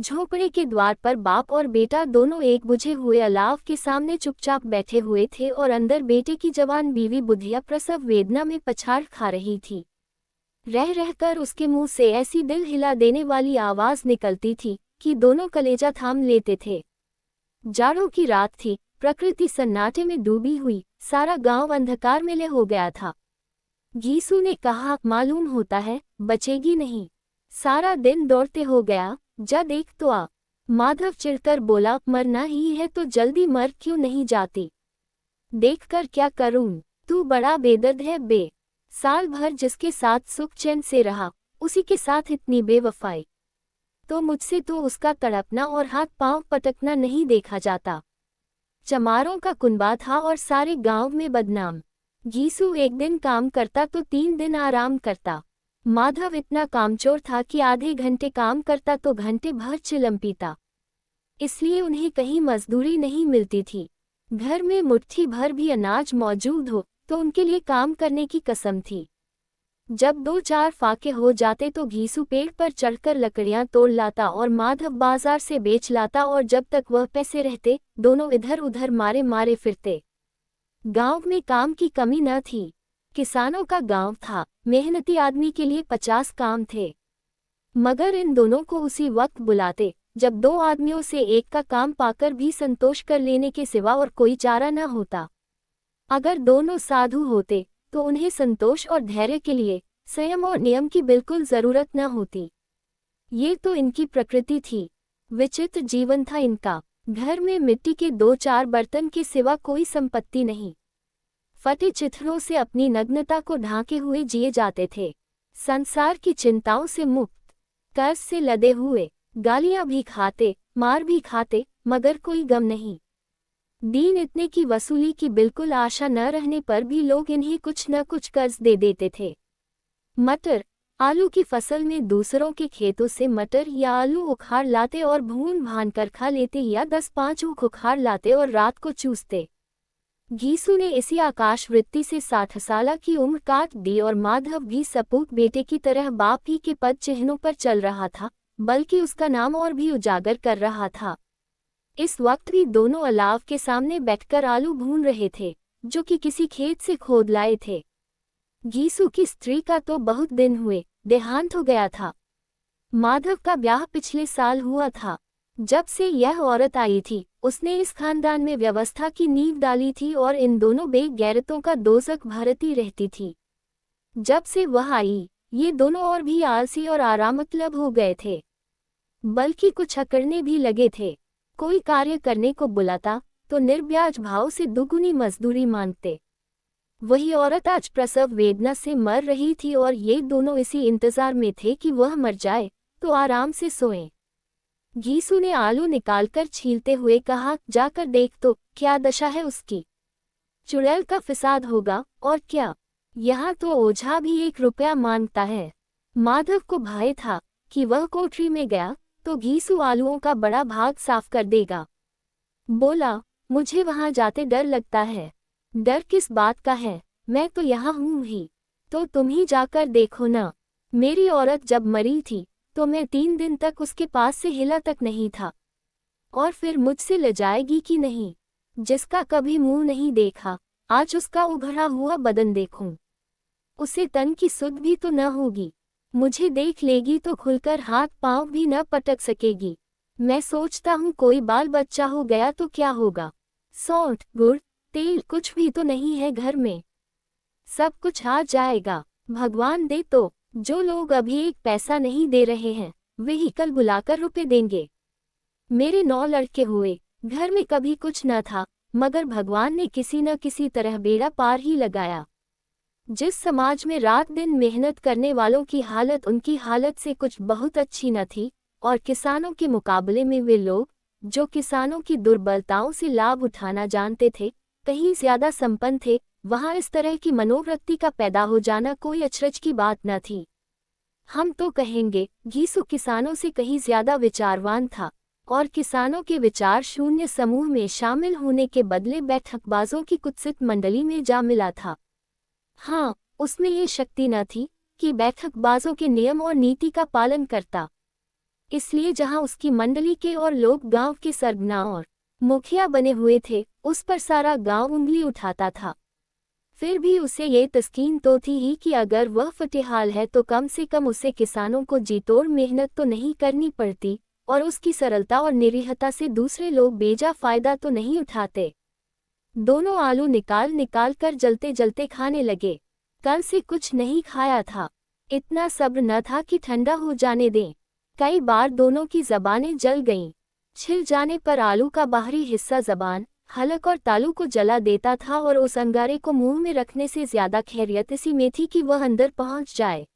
झोपड़े के द्वार पर बाप और बेटा दोनों एक बुझे हुए अलाव के सामने चुपचाप बैठे हुए थे और अंदर बेटे की जवान बीवी बुधिया प्रसव वेदना में पछाड़ खा रही थी। रह रहकर उसके मुंह से ऐसी दिल हिला देने वाली आवाज निकलती थी कि दोनों कलेजा थाम लेते थे। जाड़ों की रात थी, प्रकृति सन्नाटे में डूबी हुई, सारा गांव अंधकार में ले हो गया था। घीसू ने कहा, मालूम होता है बचेगी नहीं, सारा दिन दौड़ते हो गया, जा देख तो आ। माधव चिढ़कर बोला, मरना ही है तो जल्दी मर क्यों नहीं जाती? देखकर क्या करूं, तू बड़ा बेदर्द है बे। साल भर जिसके साथ सुख चैन से रहा, उसी के साथ इतनी बेवफाई। तो मुझसे तो उसका तड़पना और हाथ पांव पटकना नहीं देखा जाता। चमारों का कुनबा था और सारे गांव में बदनाम। घीसू एक दिन काम करता तो 3 दिन आराम करता। माधव इतना कामचोर था कि आधे घंटे काम करता तो घंटे भर चिलम पीता। इसलिए उन्हें कहीं मजदूरी नहीं मिलती थी। घर में मुट्ठी भर भी अनाज मौजूद हो तो उनके लिए काम करने की कसम थी। जब 2-4 फाके हो जाते तो घीसू पेड़ पर चढ़कर लकड़ियां तोड़ लाता और माधव बाजार से बेच लाता और जब तक वह पैसे रहते दोनों इधर उधर मारे मारे फिरते। गांव में काम की कमी न थी। किसानों का गांव था, मेहनती आदमी के लिए 50 काम थे। मगर इन दोनों को उसी वक्त बुलाते जब 2 आदमियों से एक का काम पाकर भी संतोष कर लेने के सिवा और कोई चारा न होता। अगर दोनों साधु होते तो उन्हें संतोष और धैर्य के लिए संयम और नियम की बिल्कुल जरूरत न होती। ये तो इनकी प्रकृति थी। विचित्र जीवन था इनका। घर में मिट्टी के 2-4 बर्तन के सिवा कोई संपत्ति नहीं। फटे चिथड़ों से अपनी नग्नता को ढांके हुए जिए जाते थे। संसार की चिंताओं से मुक्त, कर्ज से लदे हुए, गालियां भी खाते, मार भी खाते, मगर कोई गम नहीं। दीन इतने की वसूली की बिल्कुल आशा न रहने पर भी लोग इन्हें कुछ न कुछ कर्ज दे देते थे। मटर, आलू की फसल में दूसरों के खेतों से मटर या आलू उखाड़ लाते और भून भान कर खा लेते या 10-5 ऊख उखाड़ लाते और रात को चूसते। घीसू ने इसी आकाश वृत्ति से 60 साल की उम्र काट दी और माधव भी सपूत बेटे की तरह बाप ही के पद चिन्हों पर चल रहा था, बल्कि उसका नाम और भी उजागर कर रहा था। इस वक्त भी दोनों अलाव के सामने बैठकर आलू भून रहे थे, जो कि किसी खेत से खोद लाए थे। घीसू की स्त्री का तो बहुत दिन हुए देहांत हो गया था। माधव का ब्याह पिछले साल हुआ था। जब से यह औरत आई थी, उसने इस खानदान में व्यवस्था की नींव डाली थी और इन दोनों बेगैरतों का दोजख भरती रहती थी। जब से वह आई, ये दोनों और भी आलसी और आरामतलब हो गए थे, बल्कि कुछ अकड़ने भी लगे थे। कोई कार्य करने को बुलाता तो निर्ब्याज भाव से दुगुनी मजदूरी मांगते। वही औरत आज प्रसव वेदना से मर रही थी और ये दोनों इसी इंतजार में थे कि वह मर जाए तो आराम से सोएं। घीसू ने आलू निकालकर छीलते हुए कहा, जाकर देख तो क्या दशा है उसकी। चुड़ैल का फिसाद होगा और क्या। यहाँ तो ओझा भी 1 रुपया मांगता है। माधव को भय था कि वह कोठरी में गया तो घीसू आलूओं का बड़ा भाग साफ कर देगा। बोला, मुझे वहां जाते डर लगता है। डर किस बात का है, मैं तो यहाँ हूँ ही, तो तुम ही जाकर देखो ना। मेरी औरत जब मरी थी तो मैं 3 दिन तक उसके पास से हिला तक नहीं था, और फिर मुझसे ले जाएगी कि नहीं। जिसका कभी मुंह नहीं देखा, आज उसका उभरा हुआ बदन देखूं। उसे तन की सुध भी तो न होगी। मुझे देख लेगी तो खुलकर हाथ पांव भी न पटक सकेगी। मैं सोचता हूँ कोई बाल बच्चा हो गया तो क्या होगा। सौंठ, गुड़, तेल कुछ भी तो नहीं है घर में। सब कुछ आ जाएगा, भगवान दे तो। जो लोग अभी 1 पैसा नहीं दे रहे हैं, वे ही कल बुलाकर रुपए देंगे। मेरे 9 लड़के हुए, घर में कभी कुछ न था, मगर भगवान ने किसी न किसी तरह बेड़ा पार ही लगाया। जिस समाज में रात दिन मेहनत करने वालों की हालत उनकी हालत से कुछ बहुत अच्छी न थी, और किसानों के मुकाबले में वे लोग, जो किसानों की दुर्बलताओं से लाभ उठाना जानते थे, कहीं ज्यादा संपन्न थे, वहां इस तरह की मनोवृत्ति का पैदा हो जाना कोई अचरज की बात न थी। हम तो कहेंगे, घीसू किसानों से कहीं ज्यादा विचारवान था, और किसानों के विचार शून्य समूह में शामिल होने के बदले बैठकबाजों की कुत्सित मंडली में जा मिला था। हाँ, उसमें ये शक्ति न थी कि बैठकबाजों के नियम और नीति का पालन करता। इसलिए जहां उसकी मंडली के और लोग गांव के सरगना और मुखिया बने हुए थे, उस पर सारा गांव उंगली उठाता था। फिर भी उसे ये तस्कीन तो थी ही कि अगर वह फटेहाल है तो कम से कम उसे किसानों को जी तोड़ मेहनत तो नहीं करनी पड़ती, और उसकी सरलता और निरीहता से दूसरे लोग बेजा फायदा तो नहीं उठाते। दोनों आलू निकाल निकाल कर जलते जलते खाने लगे। कल से कुछ नहीं खाया था, इतना सब्र न था कि ठंडा हो जाने दें। कई बार दोनों की जबानें जल गईं। छिल जाने पर आलू का बाहरी हिस्सा जबान, हलक और तालू को जला देता था, और उस अंगारे को मुंह में रखने से ज्यादा खैरियत इसी में थी कि वह अंदर पहुंच जाए।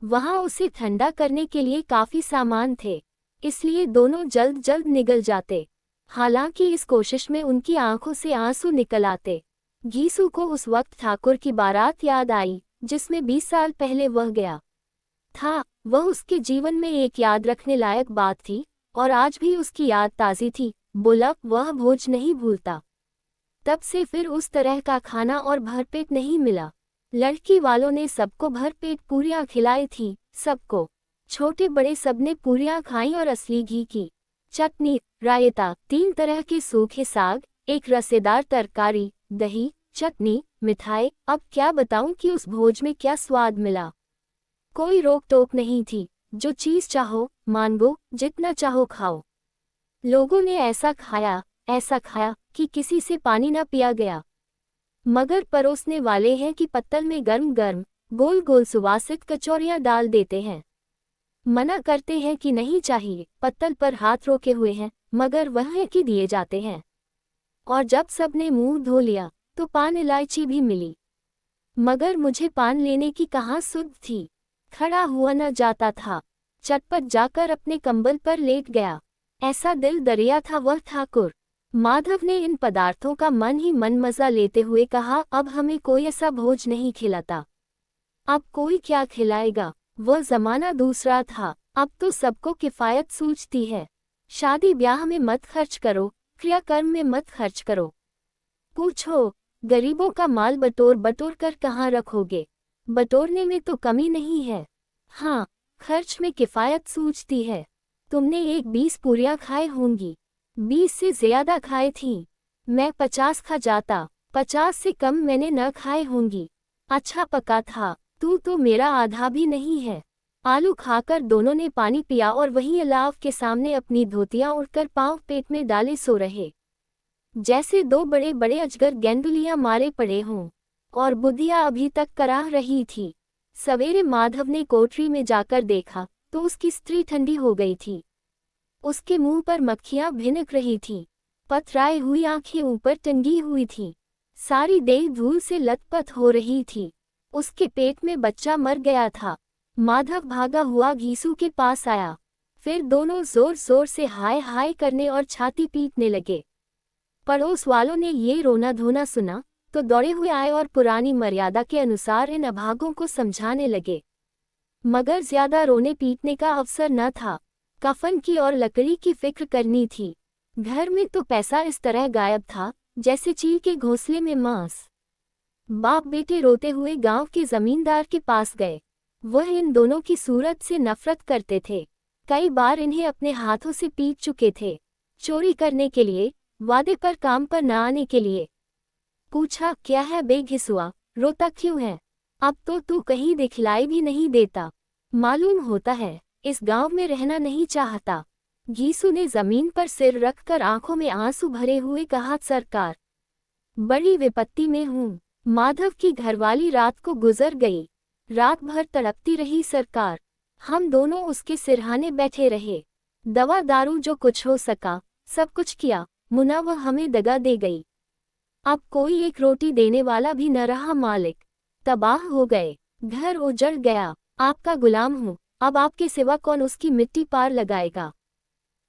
वहां उसे ठंडा करने के लिए काफी सामान थे, इसलिए दोनों जल्द जल्द निगल जाते। हालांकि इस कोशिश में उनकी आंखों से आंसू निकल आते। घीसू को उस वक्त ठाकुर की बारात याद आई, जिसमें 20 साल पहले वह गया था। वह उसके जीवन में एक याद रखने लायक बात थी, और आज भी उसकी याद ताज़ी थी। बोला, वह भोज नहीं भूलता। तब से फिर उस तरह का खाना और भरपेट नहीं मिला। लड़की वालों ने सबको भरपेट पूरियां खिलाई थी, सबको, छोटे बड़े सबने पूरियां खाई, और असली घी की चटनी, रायता, 3 तरह के सूखे साग, एक रसेदार तरकारी, दही, चटनी, मिठाई। अब क्या बताऊं कि उस भोज में क्या स्वाद मिला। कोई रोक टोक नहीं थी, जो चीज चाहो मांगो, जितना चाहो खाओ। लोगों ने ऐसा खाया कि किसी से पानी न पिया गया। मगर परोसने वाले हैं कि पत्तल में गर्म गर्म गोल गोल सुवासित कचौरियां डाल देते हैं। मना करते हैं कि नहीं चाहिए, पत्तल पर हाथ रोके हुए हैं, मगर वह है कि दिए जाते हैं। और जब सबने मुंह धो लिया तो पान इलायची भी मिली, मगर मुझे पान लेने की कहाँ सुध थी। खड़ा हुआ न जाता था, चटपट जाकर अपने कंबल पर लेट गया। ऐसा दिल दरिया था वह ठाकुर। माधव ने इन पदार्थों का मन ही मन मजा लेते हुए कहा, अब हमें कोई ऐसा भोज नहीं खिलाता। अब कोई क्या खिलाएगा, वह जमाना दूसरा था। अब तो सबको किफायत सूझती है। शादी ब्याह में मत खर्च करो, क्रियाकर्म में मत खर्च करो। पूछो, गरीबों का माल बटोर बटोर कर कहाँ रखोगे। बटोरने में तो कमी नहीं है, हाँ, खर्च में किफायत सूझती है। तुमने 20 पूरियां खाए होंगी, 20 से ज्यादा खाए थीं। मैं 50 खा जाता, 50 से कम मैंने न खाए होंगी। अच्छा पका था, तू तो मेरा आधा भी नहीं है। आलू खाकर दोनों ने पानी पिया, और वहीं अलाव के सामने अपनी धोतियां उड़कर पांव पेट में डाले सो रहे, जैसे 2 बड़े बड़े अजगर गेंदुलियां मारे पड़े हों। और बुधिया अभी तक कराह रही थी। सवेरे माधव ने कोठरी में जाकर देखा तो उसकी स्त्री ठंडी हो गई थी। उसके मुंह पर मक्खियां भिनक रही थीं, पथराई हुई आंखें ऊपर टंगी हुई थीं, सारी देह धूल से लथपथ हो रही थी। उसके पेट में बच्चा मर गया था। माधव भागा हुआ घीसू के पास आया, फिर दोनों जोर जोर से हाय हाय करने और छाती पीटने लगे। पड़ोस वालों ने ये रोना धोना सुना तो दौड़े हुए आए और पुरानी मर्यादा के अनुसार इन अभागों को समझाने लगे। मगर ज्यादा रोने पीटने का अवसर न था, कफन की और लकड़ी की फिक्र करनी थी। घर में तो पैसा इस तरह गायब था जैसे चील के घोंसले में मांस। बाप बेटे रोते हुए गांव के जमींदार के पास गए। वह इन दोनों की सूरत से नफरत करते थे। कई बार इन्हें अपने हाथों से पीट चुके थे, चोरी करने के लिए, वादे पर काम पर न आने के लिए। पूछा, क्या है बे घिसुआ, रोता क्यों है? अब तो तू कहीं दिखलाई भी नहीं देता, मालूम होता है इस गांव में रहना नहीं चाहता। घीसू ने जमीन पर सिर रखकर आंखों में आंसू भरे हुए कहा, सरकार, बड़ी विपत्ति में हूँ। माधव की घरवाली रात को गुजर गई। रात भर तड़पती रही सरकार। हम दोनों उसके सिरहाने बैठे रहे। दवा दारू जो कुछ हो सका सब कुछ किया, मुना वह हमें दगा दे गई। अब कोई एक रोटी देने वाला भी न रहा मालिक। तबाह हो गए, घर उजड़ गया। आपका गुलाम हूँ, अब आपके सिवा कौन उसकी मिट्टी पार लगाएगा।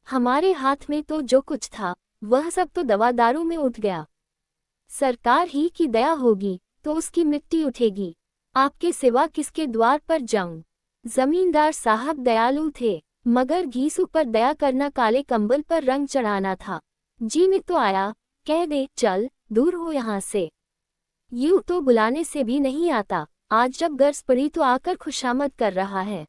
हमारे हाथ में तो जो कुछ था वह सब तो दवा दारू में उठ गया। सरकार ही की दया होगी तो उसकी मिट्टी उठेगी। आपके सिवा किसके द्वार पर जाऊं। जमींदार साहब दयालु थे, मगर घीसू पर दया करना काले कंबल पर रंग चढ़ाना था। जी में तो आया, कह दे चल दूर हो यहाँ से। यूं तो बुलाने से भी नहीं आता, आज जब गर्ज पड़ी तो आकर खुशामद कर रहा है।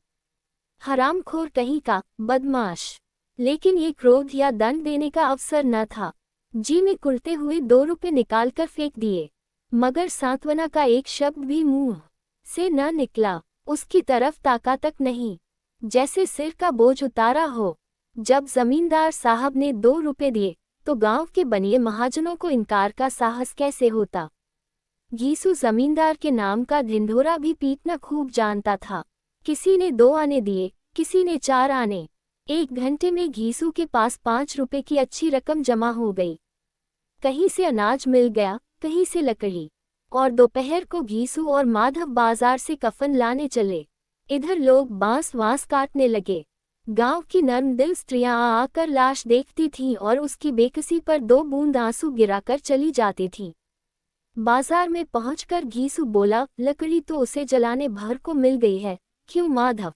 हरामखोर कहीं का, बदमाश। लेकिन ये क्रोध या दंड देने का अवसर न था। जी में कुलते हुए 2 रुपए निकालकर फेंक दिए, मगर सांत्वना का एक शब्द भी मुंह से न निकला। उसकी तरफ ताका तक नहीं, जैसे सिर का बोझ उतारा हो। जब जमींदार साहब ने 2 रुपए दिए तो गांव के बनिए महाजनों को इनकार का साहस कैसे होता। घीसू जमींदार के नाम का ढिंढोरा भी पीटना खूब जानता था। किसी ने 2 आने दिए, किसी ने 4 आने। 1 घंटे में घीसू के पास 5 रुपए की अच्छी रकम जमा हो गई। कहीं से अनाज मिल गया, कहीं से लकड़ी। और दोपहर को घीसू और माधव बाजार से कफन लाने चले। इधर लोग बांस वांस काटने लगे। गांव की नर्म दिल स्त्रियां आकर लाश देखती थीं और उसकी बेकसी पर 2 बूंद आंसू गिराकर चली जाती थीं। बाजार में पहुंचकर घीसू बोला, लकड़ी तो उसे जलाने भर को मिल गई है, क्यों माधव?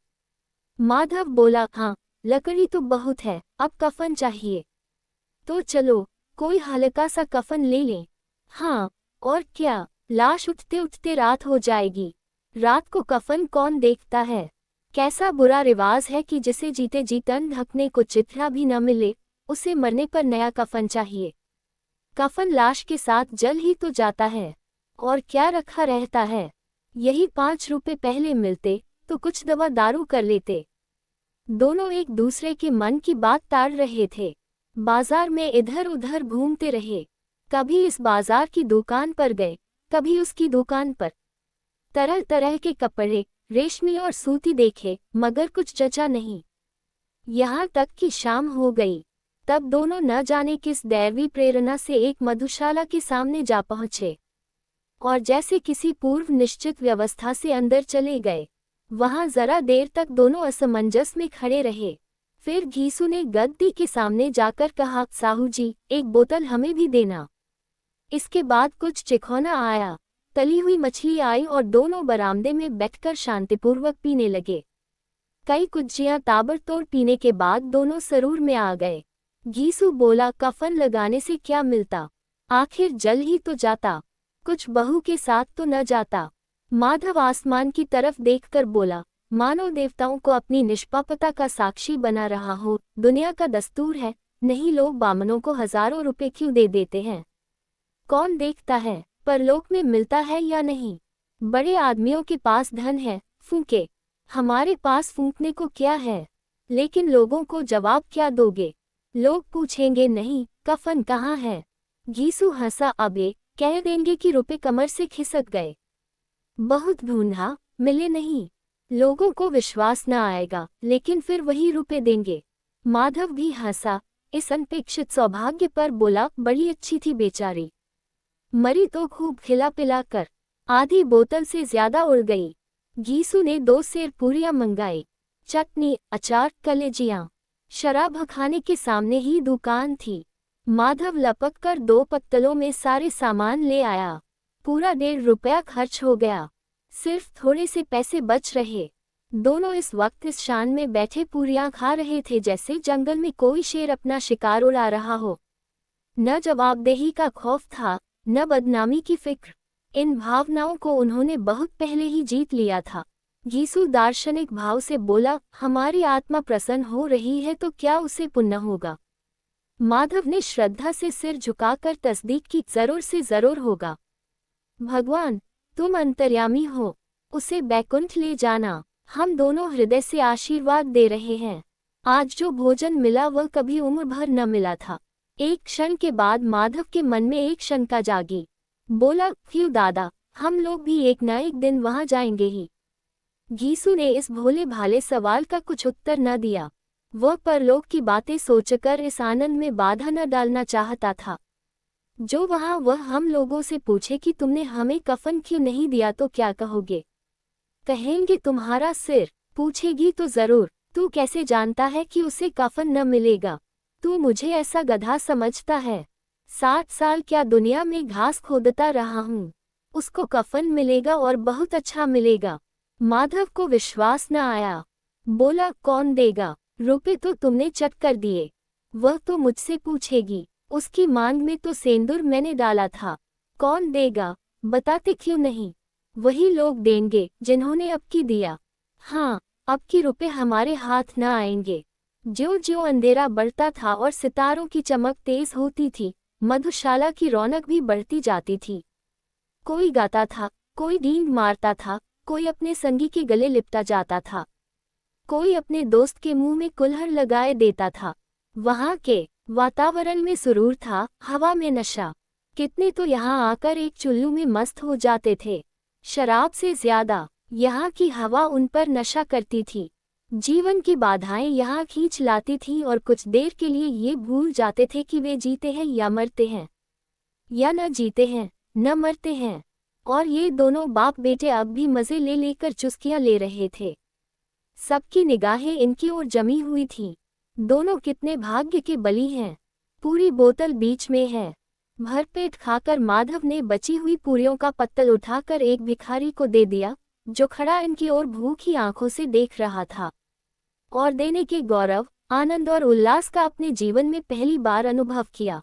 माधव बोला, हाँ, लकड़ी तो बहुत है, अब कफन चाहिए। तो चलो, कोई हल्का सा कफन ले लें। हाँ, और क्या, लाश उठते उठते रात हो जाएगी। रात को कफन कौन देखता है? कैसा बुरा रिवाज है कि जिसे जीते जी तन ढकने को चिथड़ा भी न मिले, उसे मरने पर नया कफन चाहिए। कफन लाश के साथ जल ही तो जाता है, और क्या रखा रहता है। यही 5 रुपए पहले मिलते तो कुछ दवा दारू कर लेते। दोनों एक दूसरे के मन की बात ताड़ रहे थे। बाजार में इधर उधर घूमते रहे। कभी इस बाजार की दुकान पर गए, कभी उसकी दुकान पर। तरह तरह के कपड़े, रेशमी और सूती देखे, मगर कुछ जचा नहीं। यहाँ तक कि शाम हो गई। तब दोनों न जाने किस दैवी प्रेरणा से एक मधुशाला के सामने जा पहुँचे और जैसे किसी पूर्व निश्चित व्यवस्था से अंदर चले गए। वहां जरा देर तक दोनों असमंजस में खड़े रहे। फिर घीसू ने गद्दी के सामने जाकर कहा, साहू जी, एक बोतल हमें भी देना। इसके बाद कुछ चिखौना आया, तली हुई मछली आई और दोनों बरामदे में बैठकर शांतिपूर्वक पीने लगे। कई कुज्जियां ताबड़तोड़ पीने के बाद दोनों सरूर में आ गए। घीसू बोला, कफन लगाने से क्या मिलता, आखिर जल ही तो जाता, कुछ बहू के साथ तो न जाता। माधव आसमान की तरफ देखकर बोला, मानव देवताओं को अपनी निष्पापता का साक्षी बना रहा हो, दुनिया का दस्तूर है, नहीं लोग बामनों को हजारों रुपए क्यों दे देते हैं? कौन देखता है परलोक में मिलता है या नहीं? बड़े आदमियों के पास धन है, फूंके। हमारे पास फूंकने को क्या है? लेकिन लोगों को जवाब क्या दोगे? लोग पूछेंगे, नहीं, कफन कहाँ है? घीसू हंसा, अबे, कह देंगे कि रुपए कमर से खिसक गए। बहुत ढूंढा, मिले नहीं। लोगों को विश्वास न आएगा, लेकिन फिर वही रुपए देंगे। माधव भी हंसा, इस अनपेक्षित सौभाग्य पर बोला, बड़ी अच्छी थी बेचारी, मरी तो खूब खिला पिला कर, आधी बोतल से ज्यादा उड़ गई। घीसू ने 2 सेर पूरियां मंगाई, चटनी, अचार, कलेजियां। शराब खाने के सामने ही दुकान थी। माधव लपक कर 2 पत्तलों में सारे सामान ले आया। पूरा 1.5 रुपया खर्च हो गया, सिर्फ थोड़े से पैसे बच रहे। दोनों इस वक्त इस शान में बैठे पूरियां खा रहे थे जैसे जंगल में कोई शेर अपना शिकार उड़ा रहा हो। न जवाबदेही का खौफ था, न बदनामी की फिक्र। इन भावनाओं को उन्होंने बहुत पहले ही जीत लिया था। घीसू दार्शनिक भाव से बोला, हमारी आत्मा प्रसन्न हो रही है तो क्या उसे पुण्य होगा? माधव ने श्रद्धा से सिर झुकाकर तस्दीक की, जरूर से जरूर होगा। भगवान, तुम अंतर्यामी हो, उसे बैकुंठ ले जाना। हम दोनों हृदय से आशीर्वाद दे रहे हैं। आज जो भोजन मिला वह कभी उम्र भर न मिला था। एक क्षण के बाद माधव के मन में एक शंका जागी। बोला, क्यों दादा, हम लोग भी एक न एक दिन वहां जाएंगे ही। घीसू ने इस भोले भाले सवाल का कुछ उत्तर न दिया। वह परलोक की बातें सोचकर इस आनंद में बाधा न डालना चाहता था। जो वहां वह हम लोगों से पूछे कि तुमने हमें कफन क्यों नहीं दिया तो क्या कहोगे? कहेंगे तुम्हारा सिर। पूछेगी तो जरूर, तू कैसे जानता है कि उसे कफन न मिलेगा? तू मुझे ऐसा गधा समझता है? 60 साल क्या दुनिया में घास खोदता रहा हूँ, उसको कफन मिलेगा और बहुत अच्छा मिलेगा। माधव को विश्वास न आया। बोला, कौन देगा? रुपए तो तुमने चट कर दिए, वह तो मुझसे पूछेगी। उसकी मांग में तो सेंदूर मैंने डाला था। कौन देगा? बताते क्यों नहीं? वही लोग देंगे जिन्होंने अब की दिया। हाँ, अब की रुपए हमारे हाथ न आएंगे। ज्यों ज्यों अंधेरा बढ़ता था और सितारों की चमक तेज होती थी, मधुशाला की रौनक भी बढ़ती जाती थी। कोई गाता था, कोई डींग मारता था, कोई अपने संगी के गले लिपटा जाता था, कोई अपने दोस्त के मुंह में कुल्हड़ लगाए देता था। वहां के वातावरण में सुरूर था, हवा में नशा। कितने तो यहाँ आकर एक चुल्लू में मस्त हो जाते थे। शराब से ज्यादा यहाँ की हवा उन पर नशा करती थी। जीवन की बाधाएं यहाँ खींच लाती थीं और कुछ देर के लिए ये भूल जाते थे कि वे जीते हैं या मरते हैं, या न जीते हैं न मरते हैं। और ये दोनों बाप बेटे अब भी मजे ले लेकर चुस्कियां ले रहे थे। सबकी निगाहें इनकी ओर जमी हुई थीं। दोनों कितने भाग्य के बली हैं। पूरी बोतल बीच में है। भरपेट खाकर माधव ने बची हुई पूरियों का पत्तल उठाकर एक भिखारी को दे दिया, जो खड़ा इनकी ओर भूखी आंखों से देख रहा था और देने के गौरव, आनंद और उल्लास का अपने जीवन में पहली बार अनुभव किया।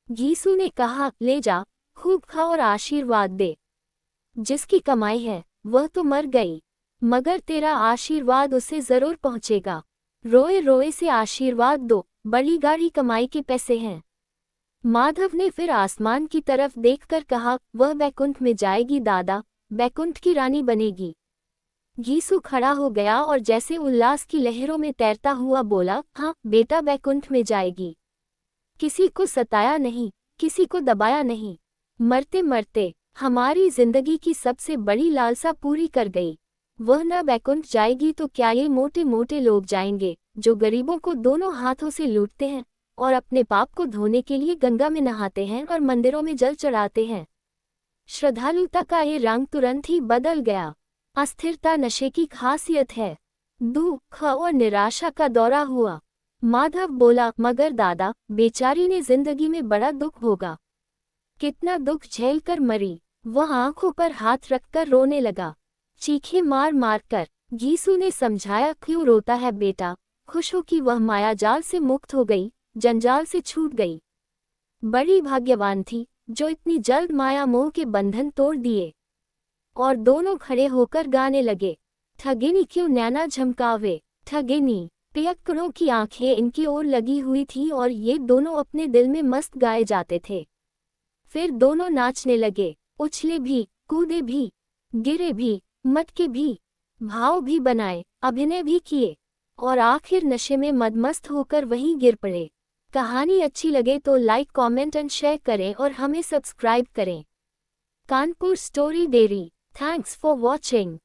घीसू ने कहा, ले जा, खूब खा और आशीर्वाद दे। जिसकी कमाई है वह तो मर गई, मगर तेरा आशीर्वाद उसे जरूर पहुंचेगा। रोए रोए से आशीर्वाद दो, बड़ी गाढ़ी कमाई के पैसे हैं। माधव ने फिर आसमान की तरफ देखकर कहा, वह बैकुंठ में जाएगी दादा, बैकुंठ की रानी बनेगी। घीसू खड़ा हो गया और जैसे उल्लास की लहरों में तैरता हुआ बोला, हाँ बेटा, बैकुंठ में जाएगी। किसी को सताया नहीं, किसी को दबाया नहीं। मरते मरते हमारी जिंदगी की सबसे बड़ी लालसा पूरी कर गई। वह न बैकुंठ जाएगी तो क्या ये मोटे मोटे लोग जाएंगे, जो गरीबों को दोनों हाथों से लूटते हैं और अपने पाप को धोने के लिए गंगा में नहाते हैं और मंदिरों में जल चढ़ाते हैं। श्रद्धालुता का ये रंग तुरंत ही बदल गया। अस्थिरता नशे की खासियत है। दुख और निराशा का दौरा हुआ। माधव बोला, मगर दादा, बेचारी ने जिंदगी में बड़ा दुख भोगा। कितना दुख झेल कर मरी। वह आंखों पर हाथ रखकर रोने लगा, चीखें मार मार कर। घीसू ने समझाया, क्यों रोता है बेटा, खुश हो कि वह मायाजाल से मुक्त हो गई, जंजाल से छूट गई। बड़ी भाग्यवान थी जो इतनी जल्द माया मोह के बंधन तोड़ दिए। और दोनों खड़े होकर गाने लगे, ठगिनी क्यों नैना झमकावे, ठगिनी। पियक्कड़ों की आंखें इनकी ओर लगी हुई थी और ये दोनों अपने दिल में मस्त गाए जाते थे। फिर दोनों नाचने लगे, उछले भी, कूदे भी, गिरे भी, मटके भी, भाव भी बनाए, अभिनय भी किए और आखिर नशे में मदमस्त होकर वहीं गिर पड़े। कहानी अच्छी लगे तो लाइक, कमेंट एंड शेयर करें और हमें सब्सक्राइब करें। Kanpur story dairy. Thanks for watching.